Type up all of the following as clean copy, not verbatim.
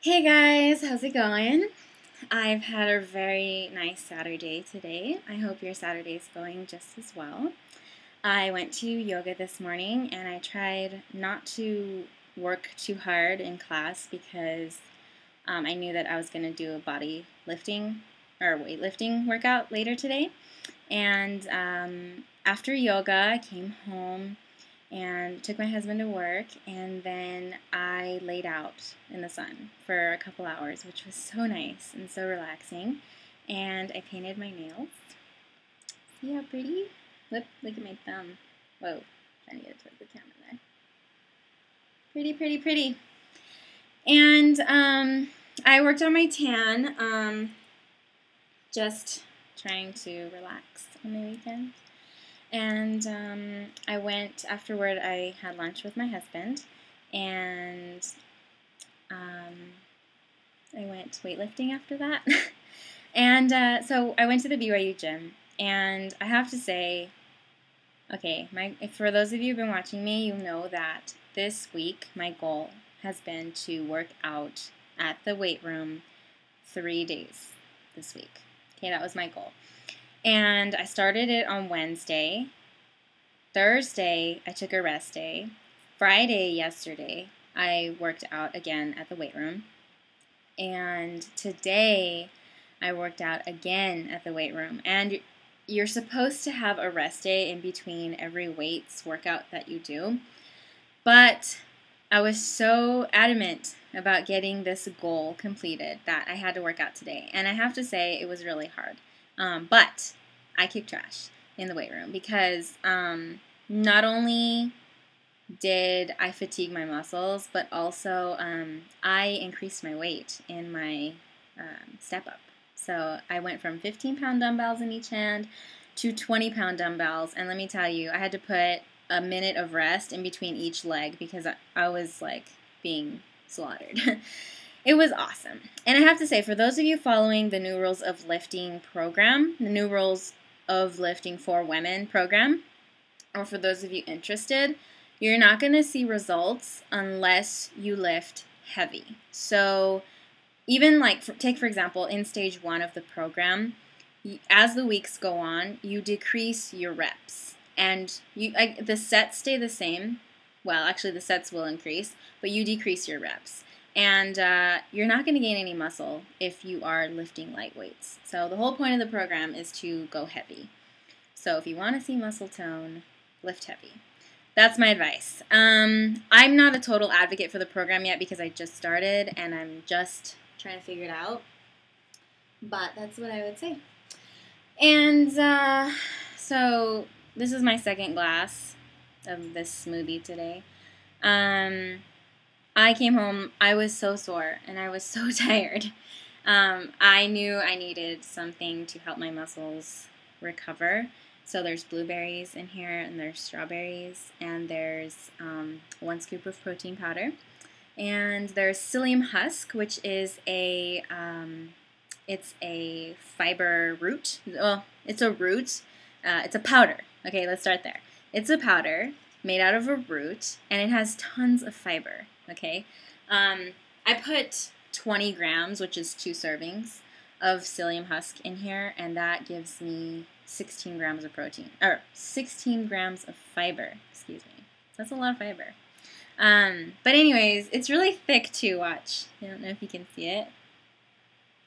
Hey guys, how's it going? I've had a very nice Saturday today. I hope your Saturday is going just as well. I went to yoga this morning and I tried not to work too hard in class because I knew that I was going to do a body lifting or weightlifting workout later today. And after yoga, I came home and took my husband to work, and then I laid out in the sun for a couple hours, which was so nice and so relaxing. And I painted my nails. See how pretty? Look at my thumb. Whoa, trying to get it towards the camera there. Pretty, pretty, pretty. And I worked on my tan, just trying to relax on the weekend. And I went, afterward, I had lunch with my husband, and I went weightlifting after that. And so I went to the BYU gym, and I have to say, okay, for those of you who've been watching me, you know that this week my goal has been to work out at the weight room 3 days this week. Okay, that was my goal. And I started it on Wednesday. Thursday, I took a rest day. Friday, yesterday, I worked out again at the weight room. And today, I worked out again at the weight room. And you're supposed to have a rest day in between every weights workout that you do. But I was so adamant about getting this goal completed that I had to work out today. And I have to say, it was really hard. But I kicked trash in the weight room because not only did I fatigue my muscles, but also I increased my weight in my step up. So I went from 15-pound dumbbells in each hand to 20-pound dumbbells. And let me tell you, I had to put a minute of rest in between each leg because I was like being slaughtered. It was awesome. And I have to say, for those of you following the New Rules of Lifting program, the New Rules of Lifting for Women program, or for those of you interested, you're not going to see results unless you lift heavy. So even take for example, in stage 1 of the program, as the weeks go on, you decrease your reps. And the sets stay the same. Well, actually the sets will increase, but you decrease your reps. And you're not going to gain any muscle if you are lifting light weights. So the whole point of the program is to go heavy. So if you want to see muscle tone, lift heavy. That's my advice. I'm not a total advocate for the program yet because I just started and I'm just trying to figure it out. But that's what I would say. And so this is my second glass of this smoothie today. I came home, I was so sore, and I was so tired. I knew I needed something to help my muscles recover. So there's blueberries in here, and there's strawberries, and there's 1 scoop of protein powder. And there's psyllium husk, which is it's a fiber root. Well, it's a root. It's a powder. Okay, let's start there. It's a powder made out of a root, and it has tons of fiber. Okay, I put 20 grams, which is 2 servings, of psyllium husk in here, and that gives me 16 grams of protein, or 16 grams of fiber, excuse me. So that's a lot of fiber. But anyways, it's really thick too, watch. I don't know if you can see it,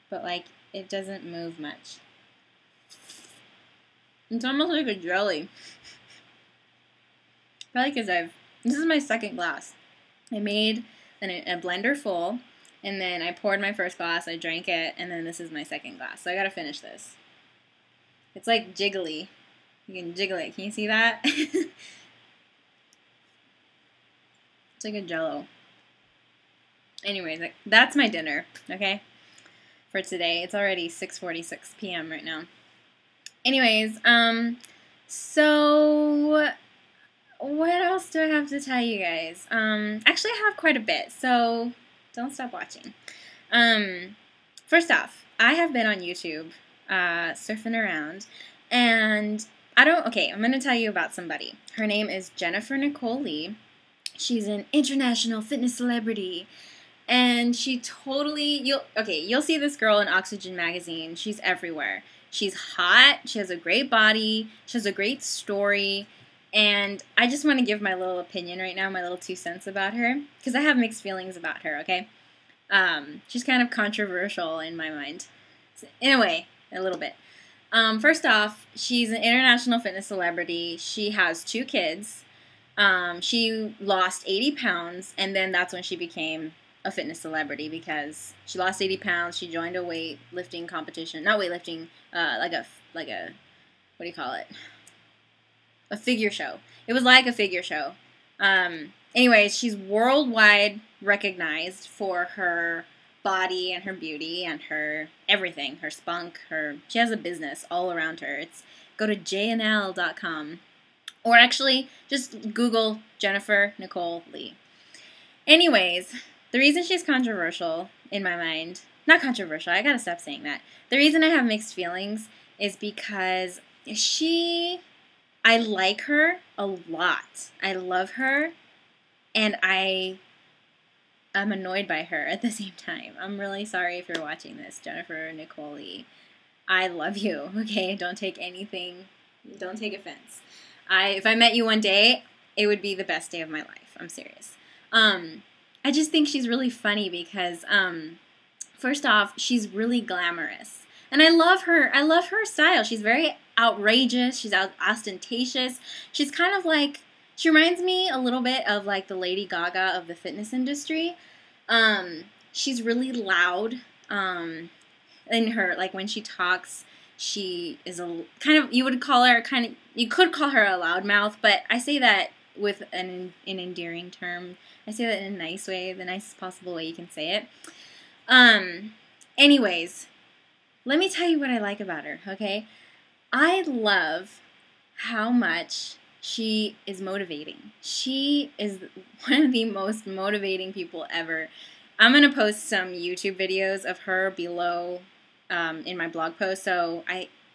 but like, it doesn't move much. It's almost like a jelly. Probably because this is my second glass. I made a blender full, and then I poured my first glass, I drank it, and then this is my second glass. So I gotta finish this. It's like jiggly. You can jiggle it. Can you see that? It's like a jello. Anyways, that's my dinner, okay, for today. It's already 6:46 p.m. right now. Anyways, so what else do I have to tell you guys? Actually, I have quite a bit, so don't stop watching. First off, I have been on YouTube surfing around, and I'm going to tell you about somebody. Her name is Jennifer Nicole Lee. She's an international fitness celebrity, And she totally, you'll see this girl in Oxygen magazine. She's everywhere. She's hot. She has a great body. She has a great story. And I just want to give my little opinion right now, my little 2 cents about her, because I have mixed feelings about her, okay? She's kind of controversial in my mind. In a way, a little bit. First off, she's an international fitness celebrity. She has 2 kids. She lost 80 pounds, and then that's when she became a fitness celebrity, because she lost 80 pounds. She joined a weightlifting competition. Not weightlifting, like a, what do you call it? A figure show. It was like a figure show. Anyways, she's worldwide recognized for her body and her beauty and her everything, her spunk, she has a business all around her. Go to jnl.com, or actually just Google Jennifer Nicole Lee. Anyways, the reason she's controversial in my mind, not controversial, I gotta stop saying that. The reason I have mixed feelings is because I like her a lot. I love her, and I'm annoyed by her at the same time. I'm really sorry if you're watching this, Jennifer Nicole Lee. I love you, okay? Don't take offense. If I met you one day, it would be the best day of my life. I'm serious. I just think she's really funny because, first off, she's really glamorous. And I love her. I love her style. She's very outrageous. She's ostentatious. She's kind of like, she reminds me a little bit of like the Lady Gaga of the fitness industry. She's really loud. In her, like when she talks, she is a kind of, you could call her a loudmouth, but I say that with an endearing term. I say that in a nice way, the nicest possible way you can say it. Anyways, let me tell you what I like about her, okay? I love how much she is motivating. She is one of the most motivating people ever. I'm going to post some YouTube videos of her below in my blog post. So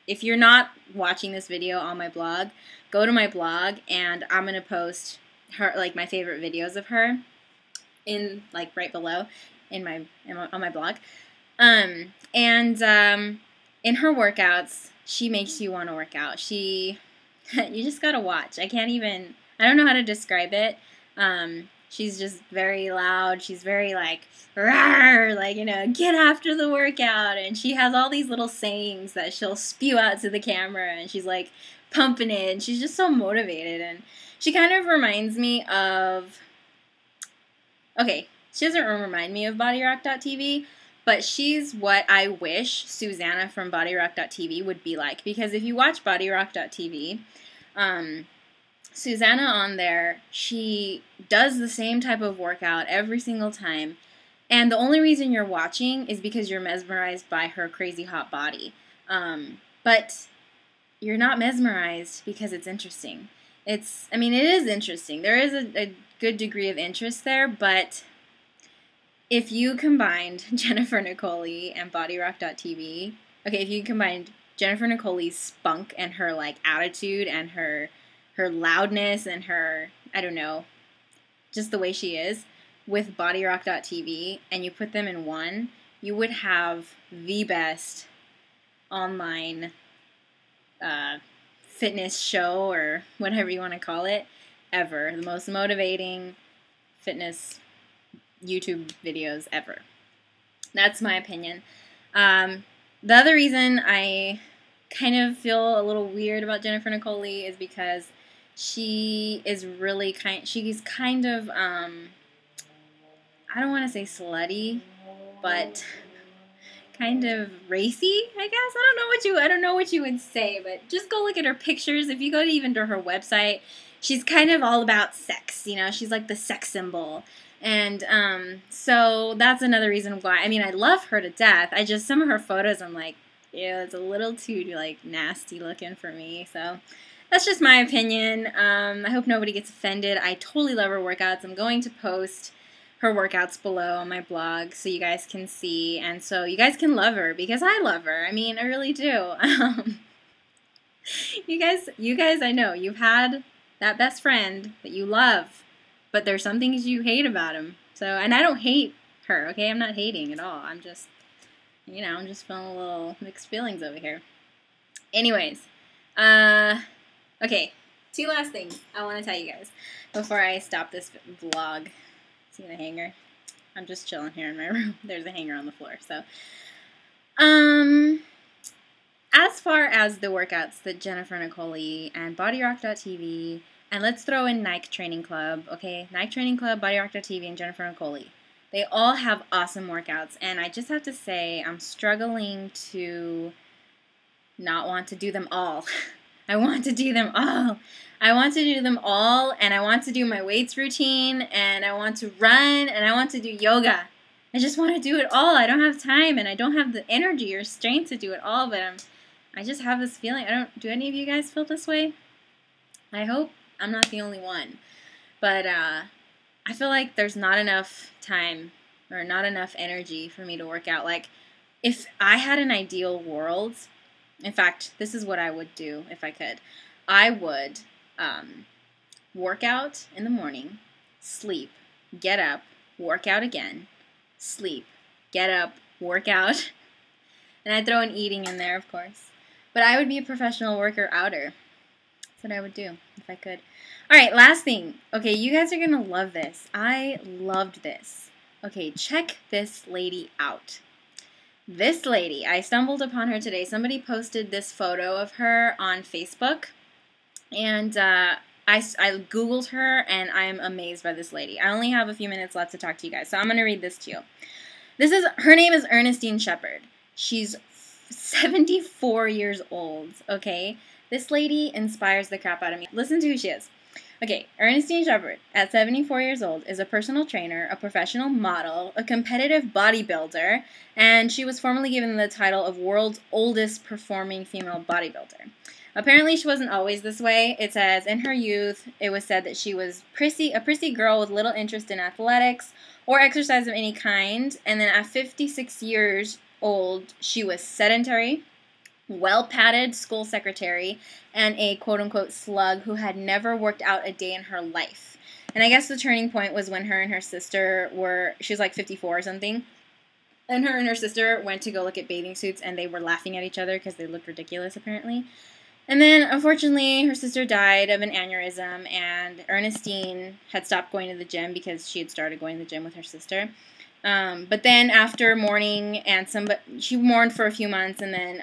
if you're not watching this video on my blog, go to my blog and I'm going to post her, like, my favorite videos of her in, like, right below on my blog. In her workouts, she makes you want to work out. You just gotta watch. I don't know how to describe it. She's just very loud. She's very like, rawr, like, get after the workout. And she has all these little sayings that she'll spew out to the camera, and she's like pumping it, and she's just so motivated. And she kind of reminds me of, okay, she doesn't remind me of BodyRock.tv, but she's what I wish Susanna from BodyRock.tv would be like. Because if you watch BodyRock.tv, Susanna on there, she does the same type of workout every single time. And the only reason you're watching is because you're mesmerized by her crazy hot body. But you're not mesmerized because it's interesting. It is interesting. There is a good degree of interest there, but if you combined Jennifer Nicole Lee and BodyRock.tv, okay, if you combined Jennifer Nicole Lee's spunk and her, like, attitude and her loudness and her, I don't know, just the way she is, with BodyRock.tv, and you put them in one, you would have the best online fitness show, or whatever you want to call it, ever. The most motivating fitness YouTube videos ever. That's my opinion. The other reason I kind of feel a little weird about Jennifer Nicole Lee is because she is really she's kind of, I don't want to say slutty, but kind of racy, I guess. I don't know what you would say, but just go look at her pictures. If you go even to her website, she's kind of all about sex, she's like the sex symbol. And so that's another reason why. I love her to death. Some of her photos, I'm like, ew, it's a little too, like, nasty looking for me. So that's just my opinion. I hope nobody gets offended. I totally love her workouts. I'm going to post her workouts below on my blog so you guys can see, and so you guys can love her, because I love her. I really do. You guys, I know you've had that best friend that you love, but there's some things you hate about him. So, and I don't hate her, okay? I'm not hating at all. I'm just, I'm just feeling a little mixed feelings over here. Anyways, okay, 2 last things I want to tell you guys before I stop this vlog. See the hanger? I'm just chilling here in my room. There's a hanger on the floor, so. As far as the workouts that Jennifer Nicoli and BodyRock.tv, and let's throw in Nike Training Club, okay? Nike Training Club, BodyRock.tv, and Jennifer Nicoli. They all have awesome workouts, and I just have to say I'm struggling to not want to do them all. I want to do them all. I want to do them all, and I want to do my weights routine, and I want to run, and I want to do yoga. I just want to do it all. I don't have time, and I don't have the energy or strength to do it all, but I just have this feeling. Do any of you guys feel this way? I hope I'm not the only one. But I feel like there's not enough time or not enough energy for me to work out. Like, if I had an ideal world, in fact, this is what I would do if I could. I would work out in the morning, sleep, get up, work out again, sleep, get up, work out, and I'd throw in eating in there, of course. But I would be a professional worker-outer. That's what I would do if I could. All right, last thing. Okay, you guys are going to love this. I loved this. Okay, check this lady out. This lady, I stumbled upon her today. Somebody posted this photo of her on Facebook, and I Googled her, and I am amazed by this lady. I only have a few minutes left to talk to you guys, so I'm going to read this to you. Her name is Ernestine Shepard. She's 74 years old, okay? This lady inspires the crap out of me. Listen to who she is. Okay, Ernestine Shepard, at 74 years old, is a personal trainer, a professional model, a competitive bodybuilder, and she was formerly given the title of world's oldest performing female bodybuilder. Apparently, she wasn't always this way. It says, in her youth, it was said that she was a prissy girl with little interest in athletics or exercise of any kind, and then at 56 years old, she was sedentary, well-padded school secretary, and a quote-unquote slug who had never worked out a day in her life. And I guess the turning point was when her and her sister she was like 54 or something, and her sister went to go look at bathing suits, and they were laughing at each other because they looked ridiculous, apparently. And then, unfortunately, her sister died of an aneurysm, and Ernestine had stopped going to the gym because she had started going to the gym with her sister. But then after mourning, she mourned for a few months, and then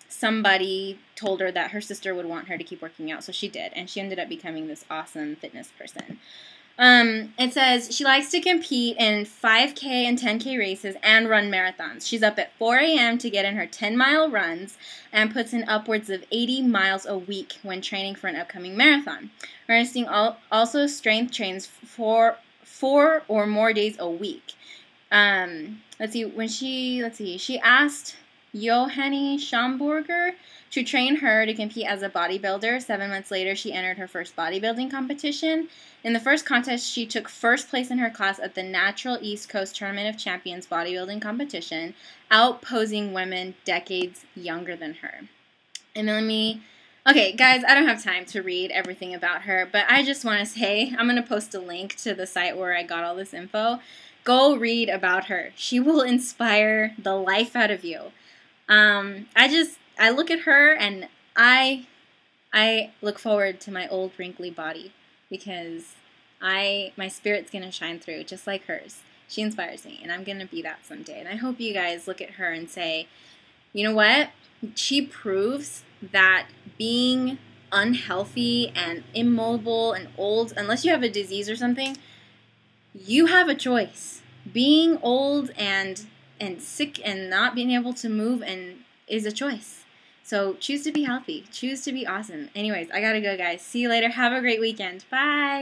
somebody told her that her sister would want her to keep working out, so she did, and she ended up becoming this awesome fitness person. It says she likes to compete in 5K and 10K races and run marathons. She's up at 4 a.m. to get in her 10-mile runs and puts in upwards of 80 miles a week when training for an upcoming marathon. Ernestine also strength trains for 4 or more days a week. She asked Johanny Schamburger to train her to compete as a bodybuilder. 7 months later, she entered her first bodybuilding competition. In the first contest, she took first place in her class at the Natural East Coast Tournament of Champions bodybuilding competition, outposing women decades younger than her. And then okay, guys, I don't have time to read everything about her, but I just want to say, I'm going to post a link to the site where I got all this info. Go read about her. She will inspire the life out of you. I look at her and I look forward to my old wrinkly body because my spirit's going to shine through just like hers. She inspires me, and I'm going to be that someday. And I hope you guys look at her and say, you know what? She proves that being unhealthy and immobile and old, unless you have a disease or something, you have a choice. Being old and sick and not being able to move is a choice. So choose to be healthy. Choose to be awesome. Anyways, I gotta go, guys. See you later. Have a great weekend. Bye.